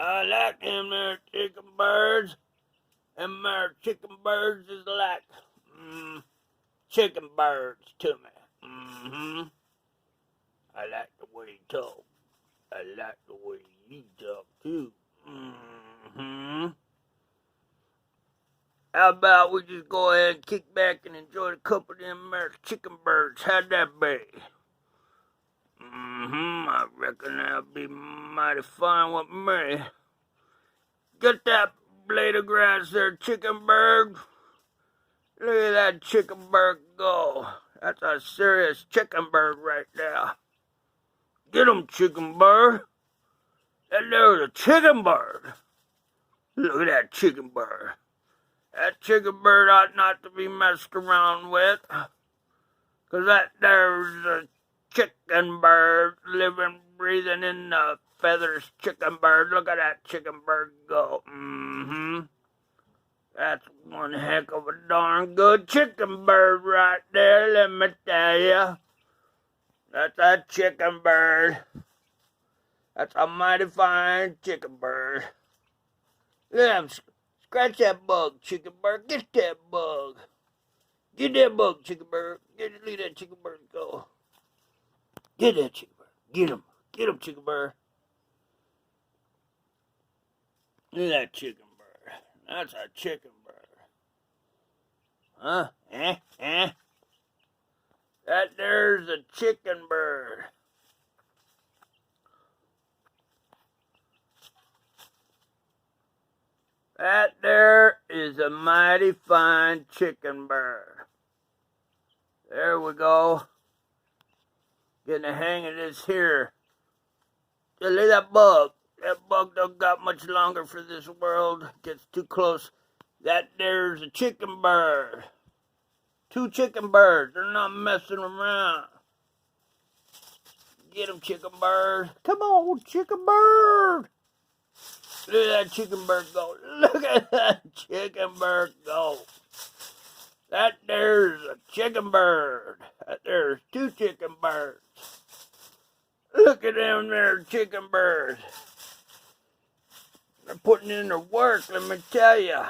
I like them there chicken birds. Them there chicken birds is like chicken birds to me. I like the way he talk. I like the way you talk too. How about we just go ahead and kick back and enjoy a couple of them there chicken birds? How'd that be? I reckon that'll be mighty fine with me. Get that blade of grass there, chicken bird. Look at that chicken bird go. That's a serious chicken bird right there. Get him, chicken bird. That there's a chicken bird. Look at that chicken bird. That chicken bird ought not to be messed around with. 'Cause that there's a chicken bird living, breathing in the feathers. Chicken bird. Look at that chicken bird go. That's one heck of a darn good chicken bird right there, let me tell you. That's a chicken bird. That's a mighty fine chicken bird. Look at him. Scratch that bug, chicken bird. Get that bug. Get that bug, chicken bird. Leave that chicken bird go. Get that chicken bird. Get him. Get him, chicken bird. Look at that chicken bird. That's a chicken bird. Huh? That there's a chicken bird. That there is a mighty fine chicken bird. There we go. Getting the hang of this here. Just look at that bug. That bug don't got much longer for this world. Gets too close. That there's a chicken bird. 2 chicken birds. They're not messing around. Get him, chicken bird. Come on, chicken bird. Look at that chicken bird go. Look at that chicken bird go. That there's a chicken bird. That there's 2 chicken birds. Look at them there chicken birds. They're putting in their work, let me tell you.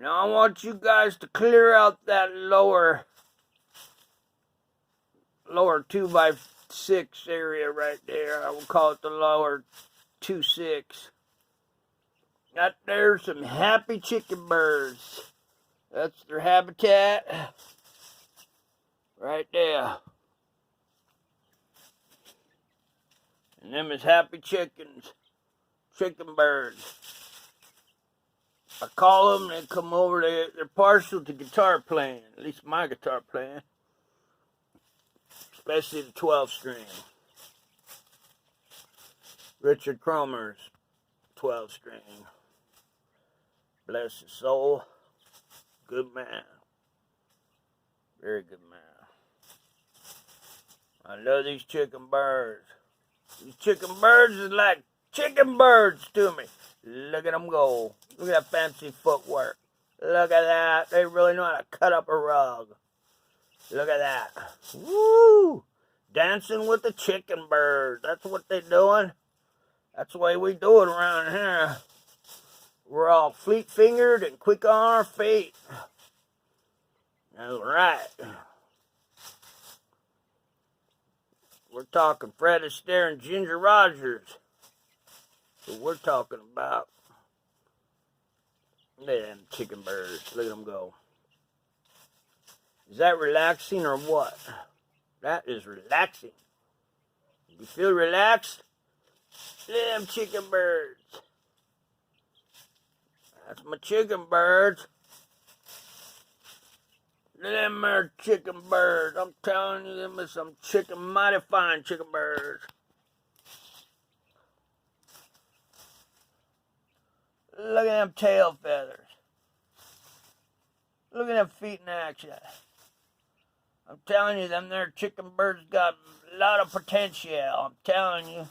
Now I want you guys to clear out that lower 2x6 area right there. I will call it the lower 2-6. Got there some happy chicken birds. That's their habitat. Right there. And them is happy chickens. Chicken birds. I call them, they come over, they're partial to guitar playing. At least my guitar playing. Especially the 12-string. Richard Cromer's 12-string. Bless his soul. Good man. Very good man. I love these chicken birds. These chicken birds is like chicken birds to me. Look at them go. Look at that fancy footwork. Look at that. They really know how to cut up a rug. Look at that. Woo! Dancing with the chicken birds. That's what they're doing. That's the way we do it around here. We're all fleet-fingered and quick on our feet. That's right. We're talking Fred Astaire and Ginger Rogers. That's what we're talking about. Look at them chicken birds. Look at them go. Is that relaxing or what? That is relaxing. You feel relaxed? Look at them chicken birds. That's my chicken birds. Look at them there chicken birds. I'm telling you, them is some mighty fine chicken birds. Look at them tail feathers. Look at them feet in action. I'm telling you, them there chicken birds got a lot of potential. I'm telling you.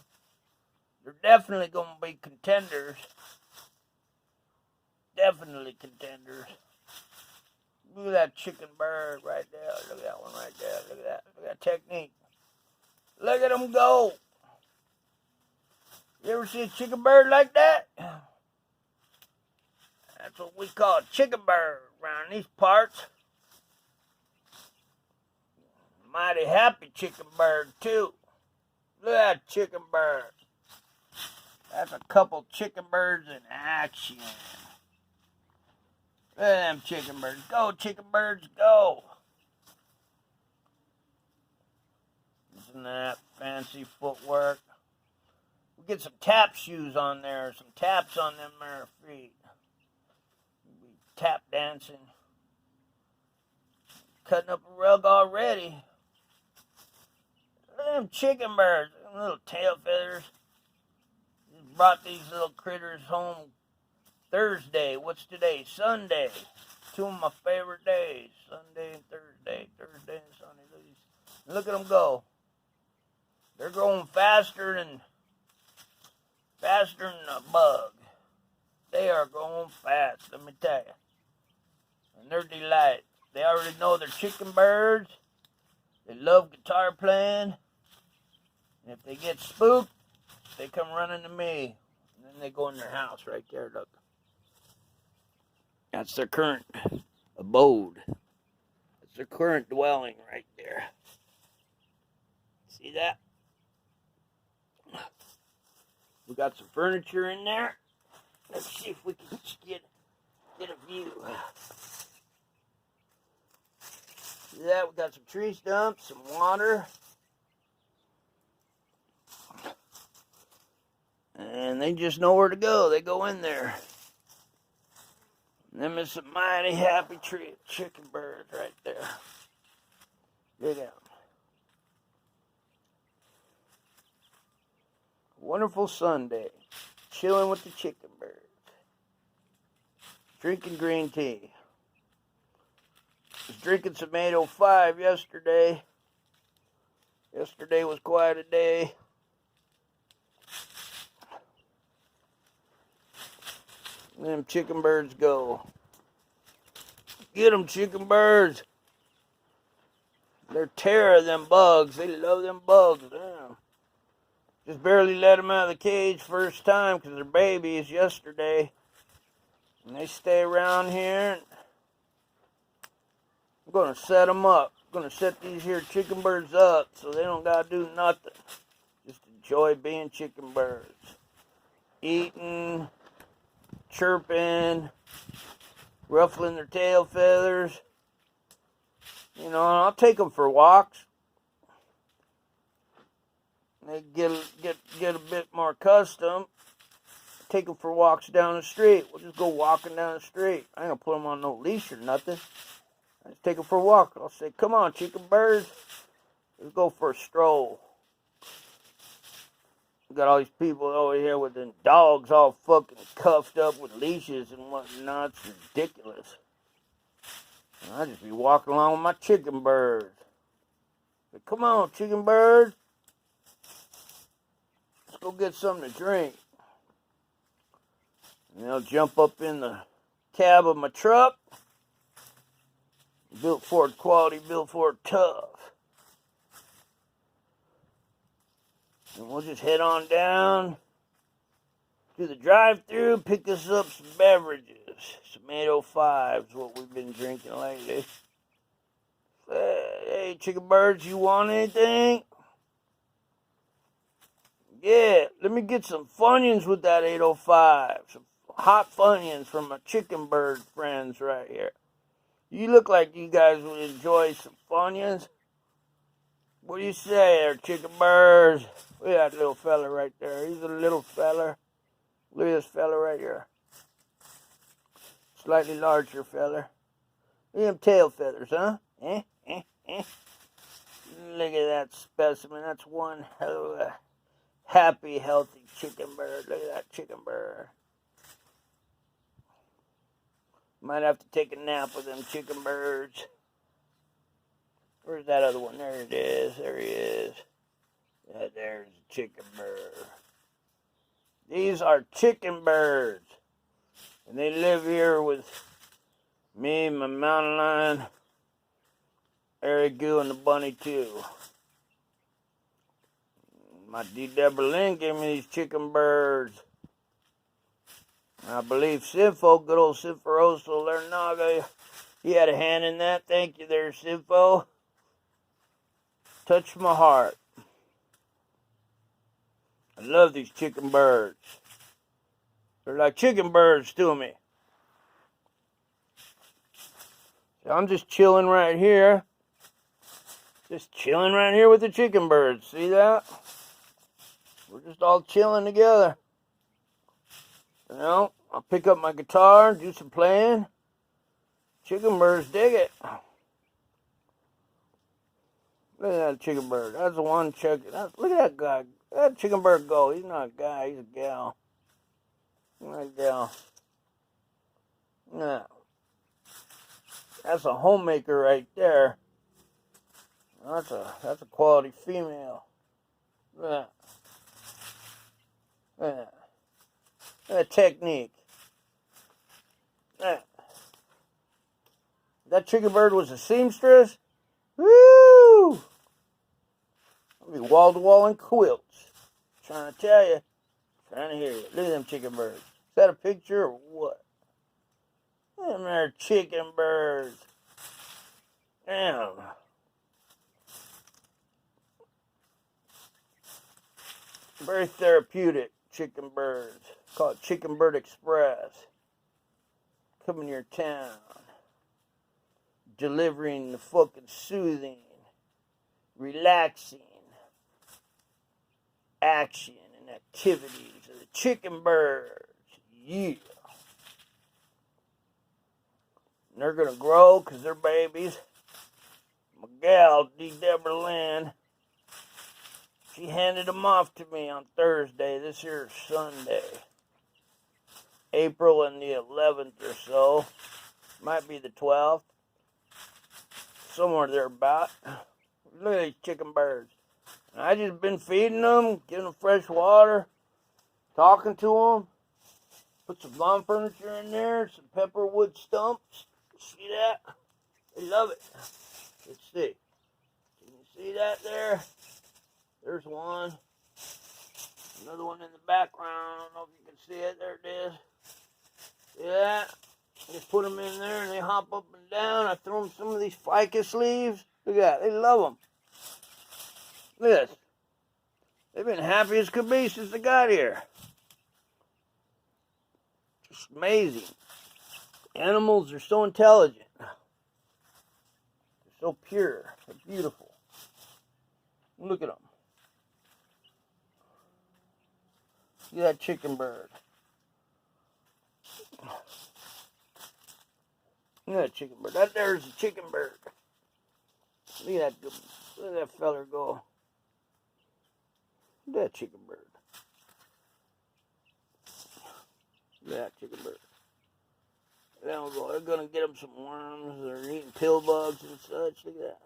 They're definitely going to be contenders. Definitely contenders. Look at that chicken bird right there. Look at that one right there. Look at that. Look at that technique. Look at them go. You ever see a chicken bird like that? That's what we call a chicken bird around these parts. Mighty happy chicken bird, too. Look at that chicken bird. That's a couple chicken birds in action. Look at them chicken birds. Go, chicken birds, go. Isn't that fancy footwork? We get some tap shoes on there, some taps on them there feet. We tap dancing. Cutting up a rug already. Look at them chicken birds, them little tail feathers. Just brought these little critters home Thursday. What's today? Sunday. Two of my favorite days. Sunday and Thursday. Thursday and Sunday. Look at them go. They're growing faster than a bug. They are growing fast, let me tell you. And they're delight. They already know they're chicken birds. They love guitar playing. And if they get spooked, they come running to me. And then they go in their house right there, look. That's their current abode. That's their current dwelling right there. See that? We got some furniture in there. Let's see if we can get a view. See that? We got some tree stumps, some water. And they just know where to go. They go in there. And them is some mighty happy chicken birds right there. Look at them. Wonderful Sunday. Chilling with the chicken birds. Drinking green tea. Was drinking some 805 yesterday. Yesterday was quite a day. And them chicken birds go. Get them, chicken birds. They're terror of them bugs. They love them bugs. Damn. Just barely let them out of the cage first time because they're babies yesterday. And they stay around here. I'm going to set them up. I'm going to set these here chicken birds up so they don't got to do nothing. Just enjoy being chicken birds. Eating, chirping, ruffling their tail feathers. You know, I'll take them for walks. They get a bit more accustomed. Take them for walks down the street. We'll just go walking down the street. I ain't gonna put them on no leash or nothing. I just take them for a walk. I'll say, come on, chicken birds. Let's go for a stroll. We got all these people over here with them dogs all fucking cuffed up with leashes and whatnot. It's ridiculous. And I just be walking along with my chicken birds. But come on, chicken birds. Let's go get something to drink. And they'll jump up in the cab of my truck. Built Ford quality, built Ford tough. And we'll just head on down to the drive-thru, pick us up some beverages. Some 805 is what we've been drinking lately. Hey, chicken birds, you want anything? Yeah, let me get some Funyuns with that 805. Some hot Funyuns from my chicken bird friends right here. You look like you guys would enjoy some Funyuns. What do you say there, chicken birds? Look at that little fella right there. He's a little fella. Look at this fella right here. Slightly larger fella. Look at them tail feathers, huh? Look at that specimen. That's one hell of a happy, healthy chicken bird. Look at that chicken bird. Might have to take a nap with them chicken birds. Where's that other one? There it is. There he is. Yeah, there's a chicken bird. These are chicken birds. And they live here with me, my mountain lion, Agoo, and the bunny too. My Debralynn gave me these chicken birds. I believe Sinfo, good old Sinforoso Lernaga, he had a hand in that. Thank you there, Sinfo. Touched my heart. I love these chicken birds. They're like chicken birds to me. So I'm just chilling right here. Just chilling right here with the chicken birds. See that? We're just all chilling together. You know, I'll pick up my guitar, do some playing. Chicken birds dig it. Look at that chicken bird. That's the one chicken. Look at that guy. That chicken bird go. He's not a guy. He's a gal. He's not a gal. Yeah. That's a homemaker right there. That's a quality female. Yeah. Yeah. That technique. Yeah. That chicken bird was a seamstress. Woo! I'll be wall to wall in quilts. Trying to tell you. Trying to hear you. Look at them chicken birds. Is that a picture or what? Them there chicken birds. Damn. Very therapeutic chicken birds. Called Chicken Bird Express. Coming to your town. Delivering the fucking soothing, relaxing action and activities of the chicken birds. Yeah. And they're going to grow because they're babies. My gal, Debralynn, she handed them off to me on Thursday. This here Sunday. April and the 11th or so. Might be the 12th. Somewhere thereabout. Look at these chicken birds. I just been feeding them, giving them fresh water, talking to them. Put some lawn furniture in there, some pepperwood stumps. See that? They love it. Let's see. Can you see that there? There's one. Another one in the background. I don't know if you can see it. There it is. See that? Just put them in there and they hop up and down. I throw them some of these ficus leaves. Look at that. They love them. Look at this. They've been happy as could be since they got here. Just amazing. Animals are so intelligent. They're so pure. They're beautiful. Look at them. See that chicken bird. Look at that chicken bird. That there's a chicken bird. Look at that feller go. Look at that chicken bird. Look at that chicken bird. They'll go. They're gonna get them some worms. They're eating pill bugs and such. Look at that.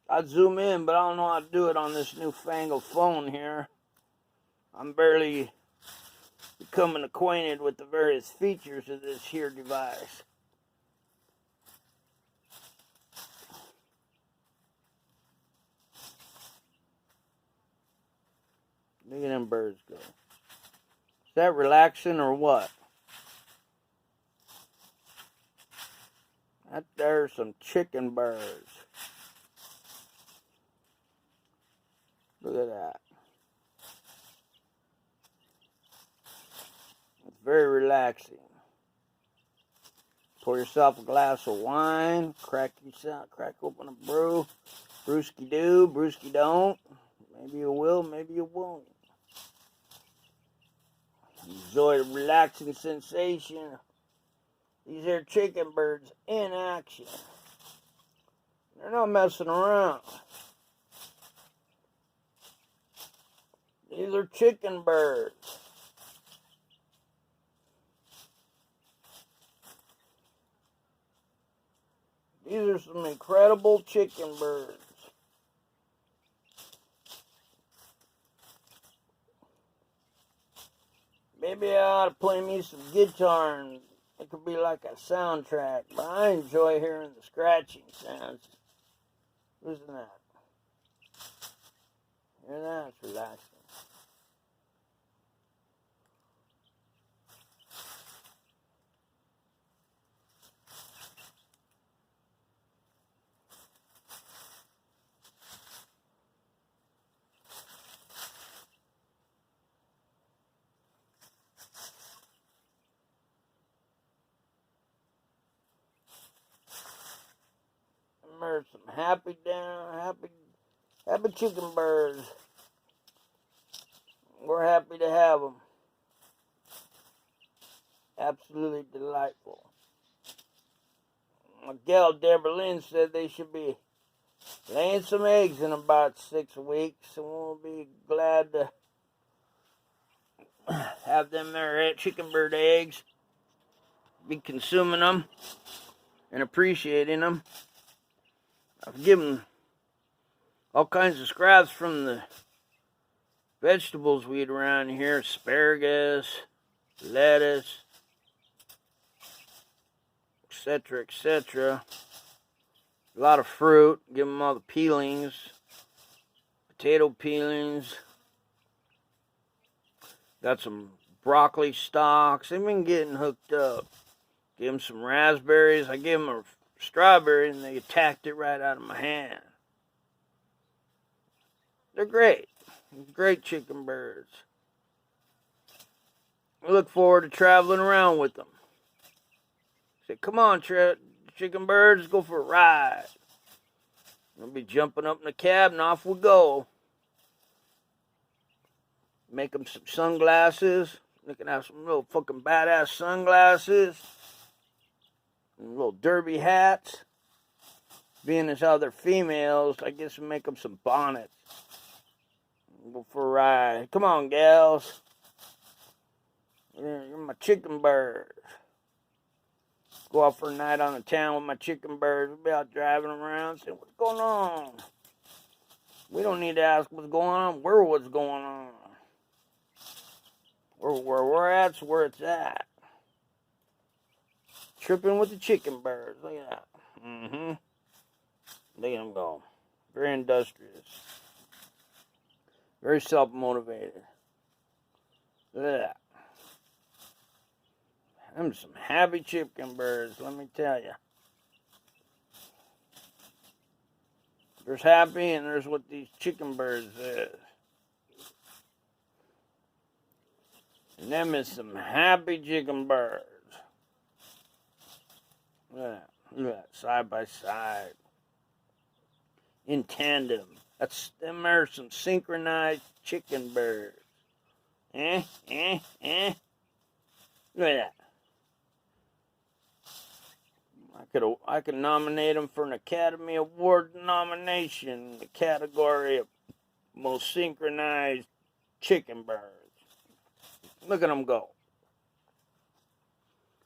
I'd zoom in, but I don't know how to do it on this newfangled phone here. I'm barely becoming acquainted with the various features of this here device. Look at them birds go. Is that relaxing or what? That there's some chicken birds. Look at that. It's very relaxing. Pour yourself a glass of wine. Crack open a brew. Brewski do, brewski don't. Maybe you will, maybe you won't. Enjoy the relaxing sensation. These are chicken birds in action. They're not messing around. These are chicken birds. These are some incredible chicken birds. Maybe I ought to play me some guitar and it could be like a soundtrack, but I enjoy hearing the scratching sounds. Listen to that. And that's relaxing. There's some happy chicken birds. We're happy to have them. Absolutely delightful. My gal Debralynn said they should be laying some eggs in about 6 weeks, and we'll be glad to have them there chicken bird eggs. Be consuming them and appreciating them. I've given all kinds of scraps from the vegetables we eat around here: asparagus, lettuce, etc., etc. A lot of fruit. Give them all the peelings, potato peelings. Got some broccoli stalks. They've been getting hooked up. Give them some raspberries. I gave them a strawberry and they attacked it right out of my hand. They're great. Great chicken birds. I look forward to traveling around with them. Say, come on, chicken birds, go for a ride. We'll be jumping up in the cab and off we go. Make them some sunglasses. They can have some little fucking badass sunglasses. And little derby hats. Being as how they're females, I guess we make them some bonnets. Go for a ride. Come on, gals. You're my chicken birds. Go out for a night on the town with my chicken birds. We'll be out driving around, saying, what's going on? We don't need to ask what's going on. We're what's going on. Where we're at's where it's at. Tripping with the chicken birds. Look at that. Look at them go. Very industrious. Very self-motivated. Look at that. Them some happy chicken birds, let me tell you. There's happy and there's what these chicken birds is. And them is some happy chicken birds. Look at that. Look at that. Side by side. In tandem. Them are some synchronized chicken birds. Look at that. I could nominate them for an Academy Award nomination in the category of most synchronized chicken birds. Look at them go.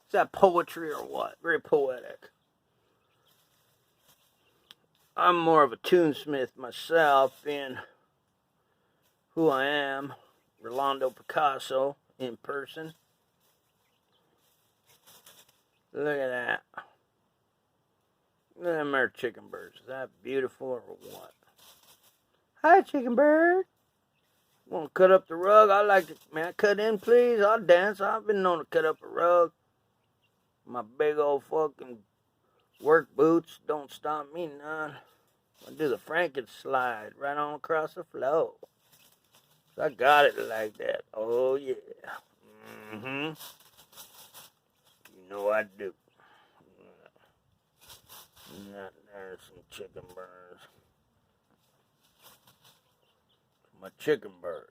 Is that poetry or what? Very poetic. I'm more of a tunesmith myself, being who I am, Rolando Picasso in person. Look at that. Look at them there chicken birds. Is that beautiful or what? Hi, chicken bird. Want to cut up the rug? I like to, man, cut in, please. I'll dance. I've been known to cut up a rug. My big old fucking work boots don't stop me none. I do the Franken slide right on across the floor. I got it like that. Oh, yeah. You know I do. There's some chicken birds. My chicken birds.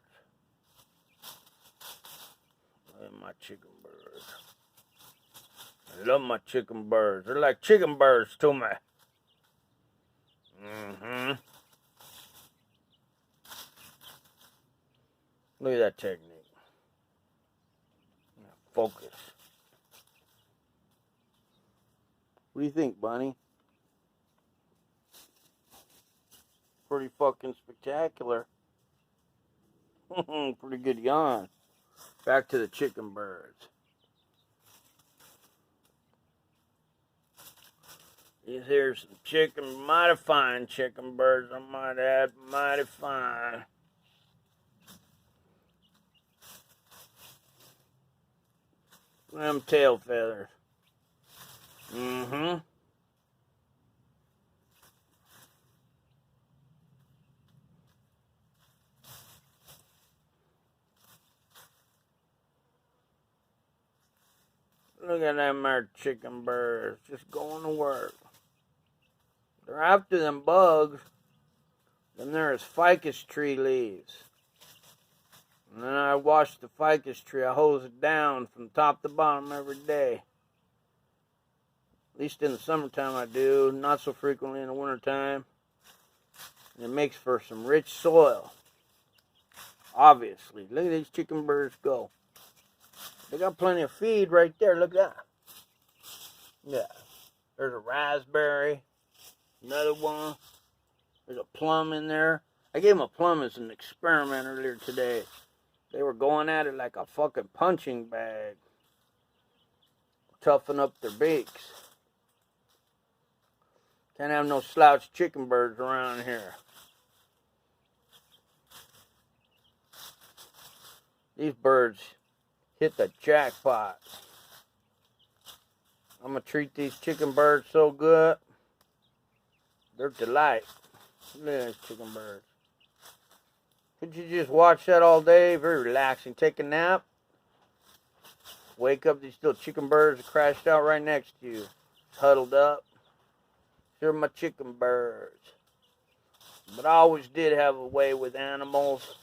Look at my chicken birds. I love my chicken birds. They're like chicken birds to me. Look at that technique. Focus. What do you think, Bunny? Pretty fucking spectacular. Pretty good yawn. Back to the chicken birds. These here's some chicken, mighty fine chicken birds, I might add, mighty fine. Them tail feathers. Mm-hmm. Look at them there chicken birds just going to work. They're after them bugs. Then there's ficus tree leaves. And then I wash the ficus tree. I hose it down from top to bottom every day. At least in the summertime I do. Not so frequently in the wintertime. And it makes for some rich soil. Obviously. Look at these chicken birds go. They got plenty of feed right there. Look at that. Yeah. There's a raspberry. Another one. There's a plum in there. I gave them a plum as an experiment earlier today. They were going at it like a fucking punching bag. Toughen up their beaks. Can't have no slouch chicken birds around here. These birds hit the jackpot. I'm going to treat these chicken birds so good. They're a delight. Look at these chicken birds. Could you just watch that all day? Very relaxing. Take a nap. Wake up, these little chicken birds are crashed out right next to you. Huddled up. They're my chicken birds. But I always did have a way with animals.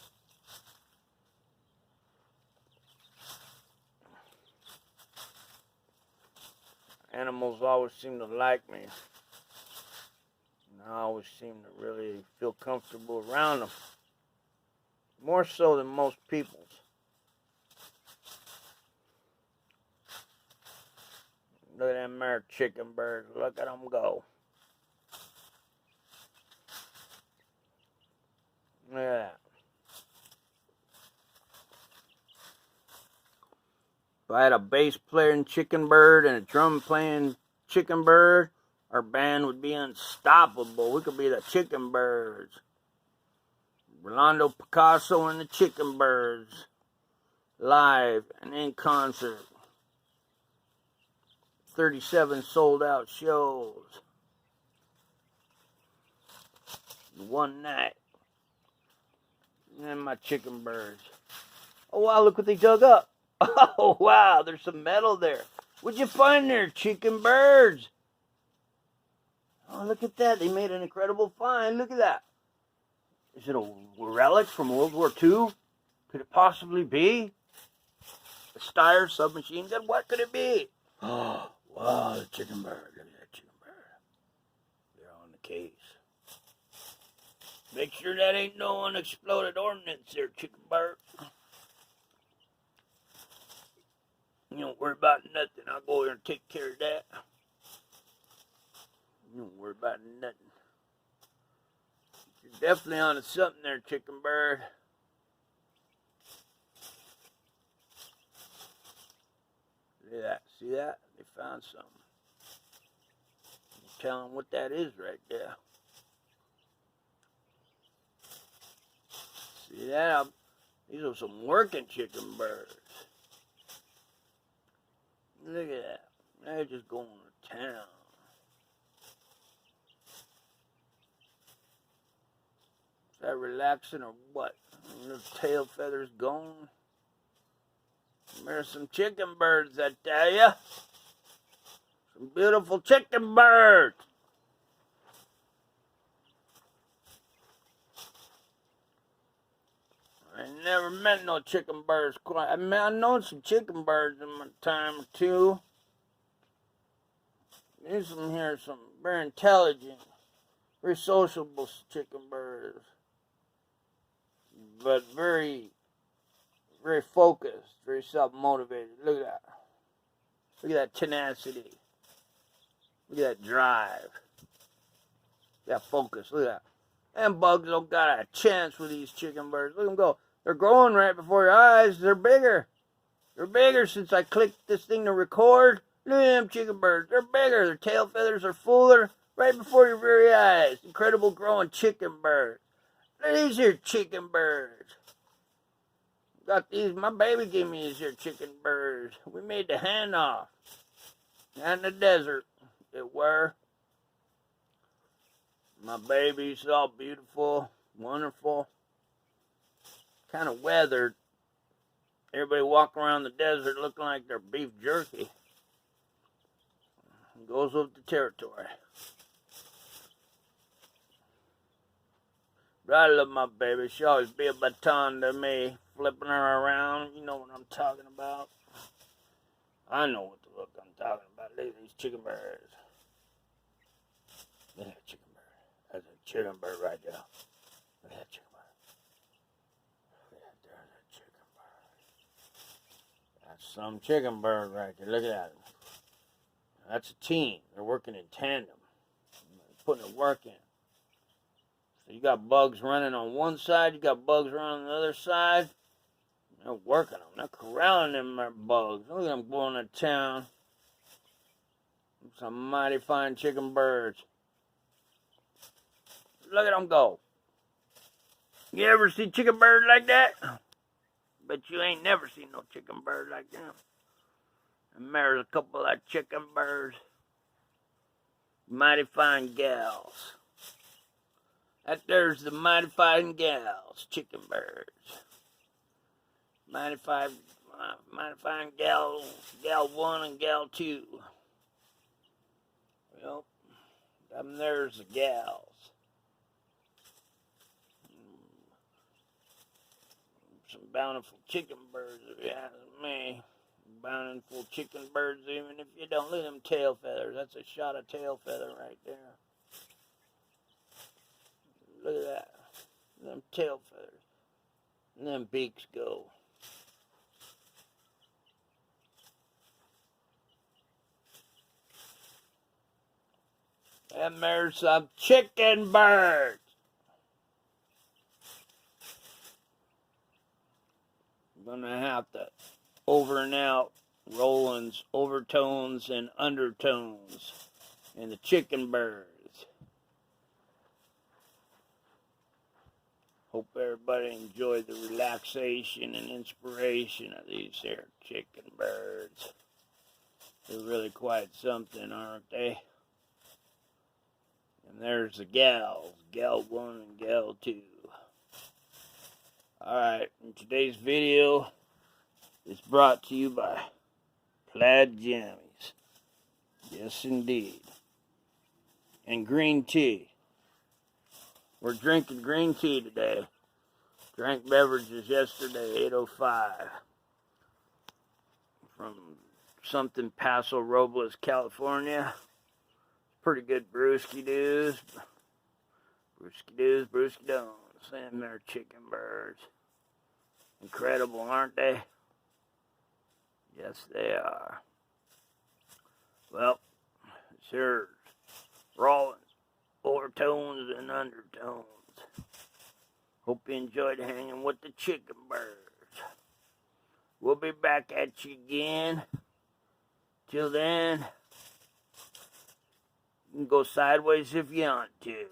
Animals always seem to like me. And I always seem to really feel comfortable around them. More so than most people's. Look at them there chicken birds. Look at them go. Look at that. If I had a bass playing chicken bird and a drum playing chicken bird, our band would be unstoppable. We could be the Chicken Birds. Rolando Picasso and the Chicken Birds. Live and in concert. 37 sold out shows. One night. And my chicken birds. Oh wow, look what they dug up. Oh wow, there's some metal there. What'd you find there, chicken birds? Oh, look at that. They made an incredible find. Look at that. Is it a relic from World War II? Could it possibly be? A Steyr submachine gun? What could it be? Oh, wow, the chicken bird. Look at that chicken bird. They're on the case. Make sure that ain't no unexploded ordnance there, chicken bird. You don't worry about nothing. I'll go over and take care of that. You don't worry about nothing. You're definitely onto something there, chicken bird. Look at that. See that? They found something. You tell them what that is right there. See that? These are some working chicken birds. Look at that. They're just going to town. Is that relaxing or what? Little tail feathers gone. There's some chicken birds, I tell ya. Some beautiful chicken birds. I never met no chicken birds quite. I mean, I've known some chicken birds in my time or two. There's some here, some very intelligent, very sociable chicken birds. But very, very focused, very self-motivated. Look at that. Look at that tenacity. Look at that drive. That focus. Look at that. Them bugs don't got a chance with these chicken birds. Look at them go. They're growing right before your eyes. They're bigger. They're bigger since I clicked this thing to record. Look at them chicken birds. They're bigger. Their tail feathers are fuller right before your very eyes. Incredible growing chicken birds. Look at these here chicken birds. Got these. My baby gave me these here chicken birds. birds. We made the handoff. Out in the desert. It were. My baby's all beautiful, wonderful. Kind of weathered. Everybody walk around the desert looking like they're beef jerky. It goes with the territory. But I love my baby. She always be a baton to me, flipping her around. You know what I'm talking about. I know what the look I'm talking about. Look at these chicken birds. Look at that chicken bird. That's a chicken bird right there. Look at that chicken bird. Look at that, there's a chicken bird. That's some chicken bird right there. Look at that. That's a team. They're working in tandem. They're putting the work in. So you got bugs running on one side, you got bugs running on the other side. They're working them. They're corralling them bugs. Look at them going to town. Some mighty fine chicken birds. Look at them go. You ever see chicken birds like that? Bet you ain't never seen no chicken bird like them. And there's a couple of chicken birds. Mighty fine gals. That there's the mighty fine gals, chicken birds. Mighty fine gal 1 and gal 2. Well, there's the gals. Some bountiful chicken birds, if you ask me. Bountiful chicken birds, even if you don't look at them tail feathers. That's a shot of tail feather right there. Look at that. Them tail feathers. And them beaks go. And there's some chicken birds. I'm gonna have to over and out Rawland's Overtones and Undertones and the chicken birds. Hope everybody enjoyed the relaxation and inspiration of these here chicken birds. They're really quite something, aren't they? And there's the gals, gal 1 and gal 2. Alright, in today's video is brought to you by Plaid Jammies. Yes, indeed. And green tea. We're drinking green tea today. Drank beverages yesterday, 8:05. From something Paso Robles, California. Pretty good brewski doos. Brewski doos, brewski dones. And they're chicken birds. Incredible, aren't they? Yes, they are. Well, here's Rawland, Overtones and Undertones. Hope you enjoyed hanging with the chicken birds. We'll be back at you again. Till then, you can go sideways if you want to.